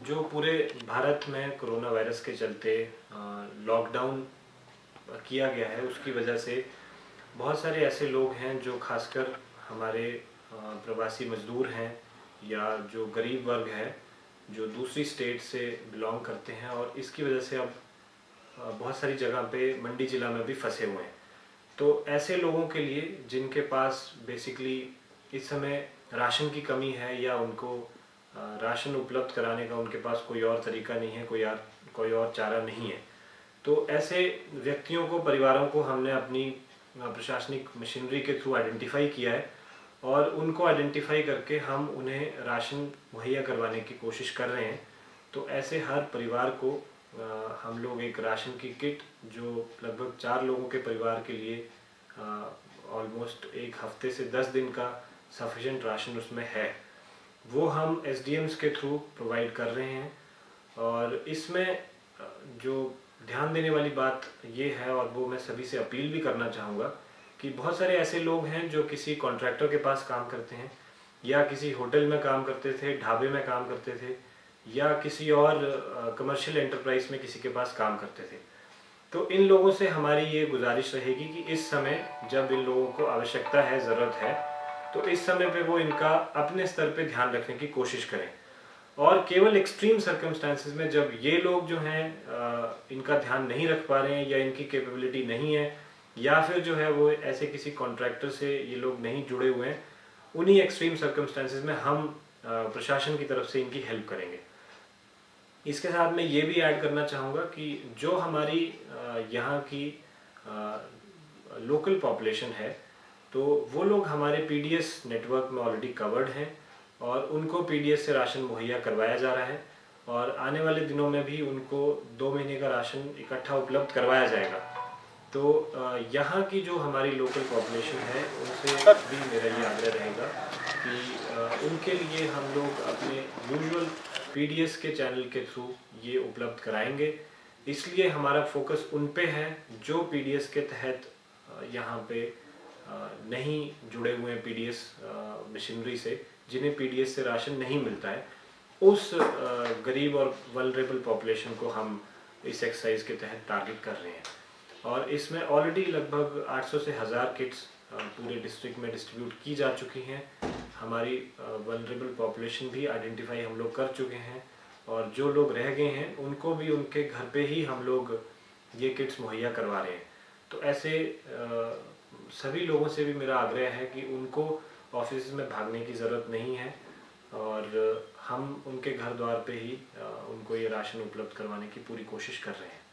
जो पूरे भारत में कोरोना वायरस के चलते लॉकडाउन किया गया है, उसकी वजह से बहुत सारे ऐसे लोग हैं जो खासकर हमारे प्रवासी मजदूर हैं या जो गरीब वर्ग है, जो दूसरी स्टेट से बिलोंग करते हैं और इसकी वजह से अब बहुत सारी जगह पे मंडी ज़िला में भी फंसे हुए हैं। तो ऐसे लोगों के लिए जिनके पास बेसिकली इस समय राशन की कमी है या उनको राशन उपलब्ध कराने का उनके पास कोई और तरीका नहीं है, कोई और चारा नहीं है, तो ऐसे व्यक्तियों को, परिवारों को हमने अपनी प्रशासनिक मशीनरी के थ्रू आइडेंटिफाई किया है और उनको आइडेंटिफाई करके हम उन्हें राशन मुहैया करवाने की कोशिश कर रहे हैं। तो ऐसे हर परिवार को हम लोग एक राशन की किट, जो लगभग 4 लोगों के परिवार के लिए ऑलमोस्ट एक हफ्ते से 10 दिन का सफिशेंट राशन उसमें है, वो हम एसडीएम्स के थ्रू प्रोवाइड कर रहे हैं। और इसमें जो ध्यान देने वाली बात ये है, और वो मैं सभी से अपील भी करना चाहूँगा, कि बहुत सारे ऐसे लोग हैं जो किसी कॉन्ट्रैक्टर के पास काम करते हैं या किसी होटल में काम करते थे, ढाबे में काम करते थे या किसी और कमर्शियल एंटरप्राइज में किसी के पास काम करते थे। तो इन लोगों से हमारी ये गुजारिश रहेगी कि इस समय जब इन लोगों को आवश्यकता है, ज़रूरत है, तो इस समय पे वो इनका अपने स्तर पे ध्यान रखने की कोशिश करें। और केवल एक्सट्रीम सर्कमस्टांसेस में जब ये लोग जो हैं इनका ध्यान नहीं रख पा रहे हैं या इनकी कैपेबिलिटी नहीं है या फिर जो है वो ऐसे किसी कॉन्ट्रैक्टर से ये लोग नहीं जुड़े हुए हैं, उन्हीं एक्सट्रीम सर्कमस्टांसेस में हम प्रशासन की तरफ से इनकी हेल्प करेंगे। इसके साथ मैं ये भी ऐड करना चाहूँगा कि जो हमारी यहाँ की लोकल पॉपुलेशन है, तो वो लोग हमारे पीडीएस नेटवर्क में ऑलरेडी कवर्ड हैं और उनको पीडीएस से राशन मुहैया करवाया जा रहा है और आने वाले दिनों में भी उनको 2 महीने का राशन इकट्ठा उपलब्ध करवाया जाएगा। तो यहाँ की जो हमारी लोकल पॉपुलेशन है, उनसे भी मेरा ये आग्रह रहेगा कि उनके लिए हम लोग अपने यूजुअल पीडीएस के चैनल के थ्रू ये उपलब्ध कराएंगे। इसलिए हमारा फोकस उन पे है जो पीडीएस के तहत यहाँ पे नहीं जुड़े हुए हैं, पीडीएस मशीनरी से, जिन्हें पीडीएस से राशन नहीं मिलता है। उस गरीब और वल्नरेबल पॉपुलेशन को हम इस एक्सरसाइज के तहत टारगेट कर रहे हैं और इसमें ऑलरेडी लगभग 800 से 1000 किट्स पूरे डिस्ट्रिक्ट में डिस्ट्रीब्यूट की जा चुकी हैं। हमारी वल्नरेबल पॉपुलेशन भी आइडेंटिफाई हम लोग कर चुके हैं और जो लोग रह गए हैं उनको भी उनके घर पे ही हम लोग ये किट्स मुहैया करवा रहे हैं। तो ऐसे सभी लोगों से भी मेरा आग्रह है कि उनको ऑफिस में भागने की ज़रूरत नहीं है और हम उनके घर द्वार पे ही उनको ये राशन उपलब्ध करवाने की पूरी कोशिश कर रहे हैं।